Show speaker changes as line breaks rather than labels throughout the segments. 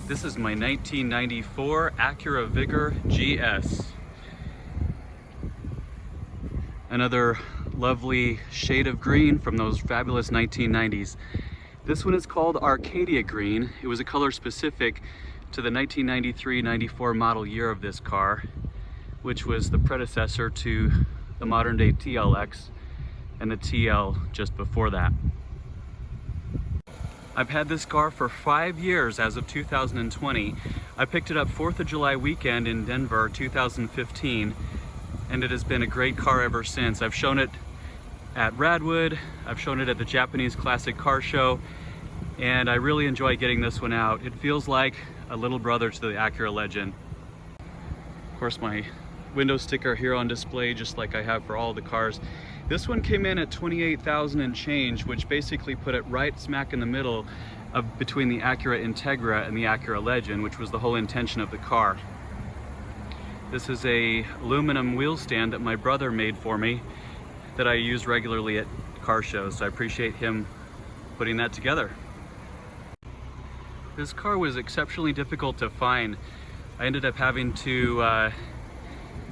This is my 1994 Acura Vigor GS. Another lovely shade of green from those fabulous 1990s. This one is called Arcadia Green. It was a color specific to the 1993-94 model year of this car, which was the predecessor to the modern day TLX and the TL just before that. I've had this car for 5 years as of 2020. I picked it up 4th of July weekend in Denver, 2015, and it has been a great car ever since. I've shown it at Radwood, I've shown it at the Japanese Classic Car Show, and I really enjoy getting this one out. It feels like a little brother to the Acura Legend. Of course, my window sticker here on display, just like I have for all the cars. This one came in at $28,000 and change, which basically put it right smack in the middle of between the Acura Integra and the Acura Legend, which was the whole intention of the car. This is a aluminum wheel stand that my brother made for me that I use regularly at car shows, so I appreciate him putting that together. This car was exceptionally difficult to find. I ended up having to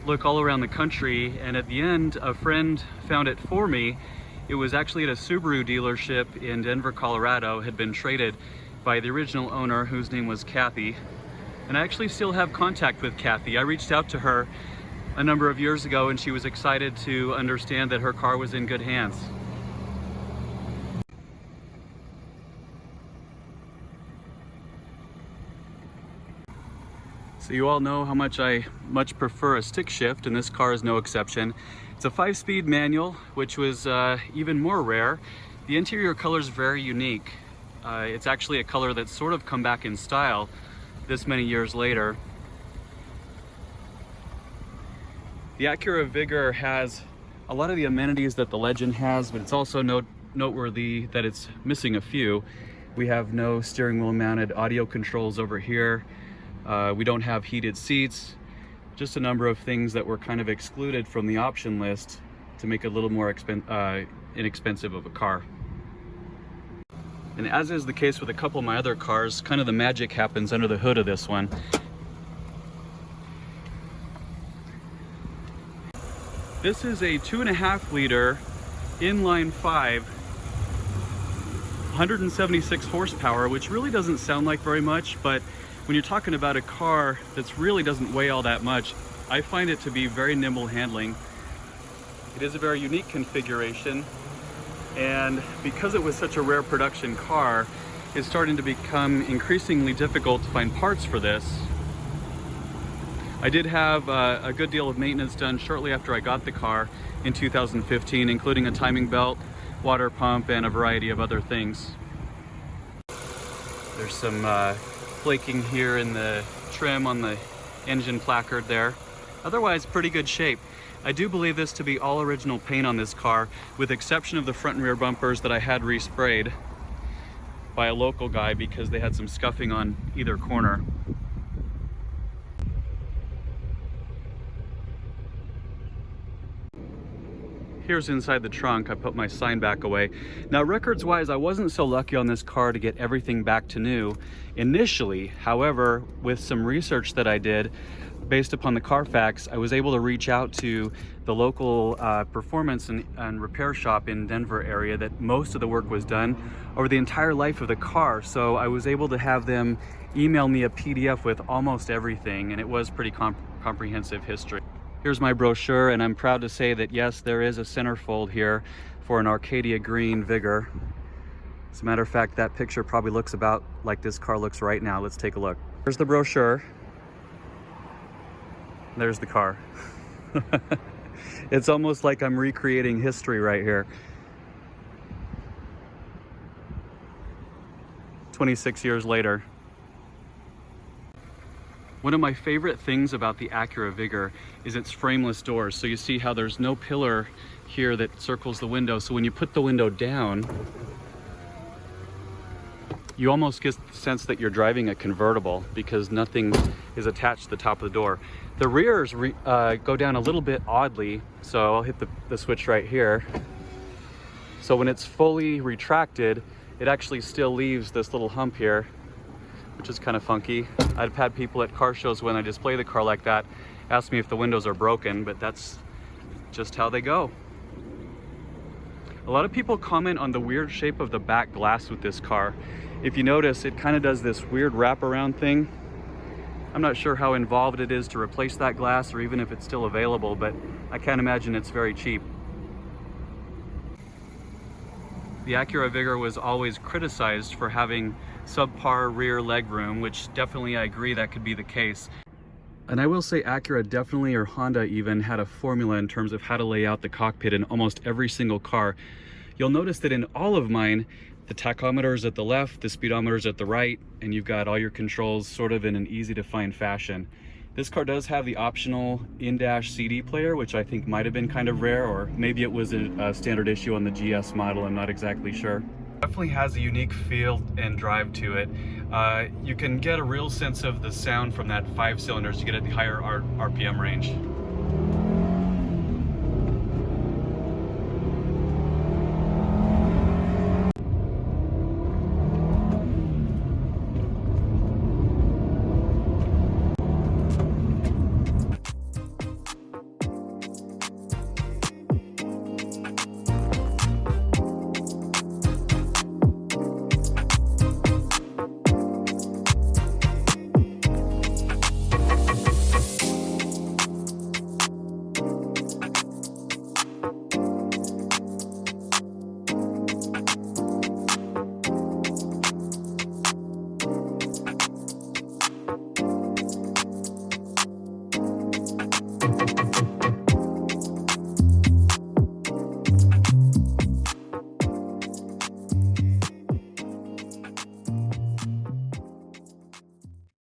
look all around the country, and at the end a friend found it for me. It was actually at a Subaru dealership in Denver, Colorado. It had been traded by the original owner, whose name was Kathy, and I actually still have contact with Kathy. I reached out to her a number of years ago and she was excited to understand that her car was in good hands. So you all know how much I prefer a stick shift, and this car is no exception. It's a 5-speed manual, which was even more rare. The interior color is very unique. It's actually a color that's sort of come back in style this many years later. The Acura Vigor has a lot of the amenities that the Legend has, but it's also noteworthy that it's missing a few. We have no steering wheel mounted audio controls over here. We don't have heated seats, just a number of things that were kind of excluded from the option list to make it a little more inexpensive of a car. And as is the case with a couple of my other cars, kind of the magic happens under the hood of this one. This is a 2.5 liter inline 5, 176 horsepower, which really doesn't sound like very much, but when you're talking about a car that really doesn't weigh all that much, I find it to be very nimble handling. It is a very unique configuration, and because it was such a rare production car, it's starting to become increasingly difficult to find parts for this. I did have a good deal of maintenance done shortly after I got the car in 2015, including a timing belt, water pump, and a variety of other things. There's some flaking here in the trim on the engine placard there. Otherwise, pretty good shape. I do believe this to be all original paint on this car, with exception of the front and rear bumpers that I had resprayed by a local guy because they had some scuffing on either corner. Here's inside the trunk. I put my sign back away. Now, records wise, I wasn't so lucky on this car to get everything back to new initially. However, with some research that I did based upon the Carfax, I was able to reach out to the local performance and repair shop in Denver area that most of the work was done over the entire life of the car. So I was able to have them email me a PDF with almost everything, and it was pretty comprehensive history. Here's my brochure, and I'm proud to say that yes, there is a centerfold here for an Arcadia Green Vigor. As a matter of fact, that picture probably looks about like this car looks right now. Let's take a look. Here's the brochure. There's the car. It's almost like I'm recreating history right here. 26 years later. One of my favorite things about the Acura Vigor is its frameless doors. So you see how there's no pillar here that circles the window. So when you put the window down, you almost get the sense that you're driving a convertible because nothing is attached to the top of the door. The rears go down a little bit oddly. So I'll hit the switch right here. So when it's fully retracted, it actually still leaves this little hump here, which is kind of funky. I've had people at car shows when I display the car like that ask me if the windows are broken, but that's just how they go. A lot of people comment on the weird shape of the back glass with this car. If you notice, it kind of does this weird wraparound thing. I'm not sure how involved it is to replace that glass or even if it's still available, but I can't imagine it's very cheap. The Acura Vigor was always criticized for having subpar rear legroom, which definitely I agree that could be the case. And I will say Acura definitely, or Honda even, had a formula in terms of how to lay out the cockpit in almost every single car. You'll notice that in all of mine, the tachometer is at the left, the speedometer is at the right, and you've got all your controls sort of in an easy to find fashion. This car does have the optional in-dash CD player, which I think might have been kind of rare, or maybe it was a standard issue on the GS model, I'm not exactly sure. Definitely has a unique feel and drive to it. You can get a real sense of the sound from that 5 cylinders to get at the higher RPM range.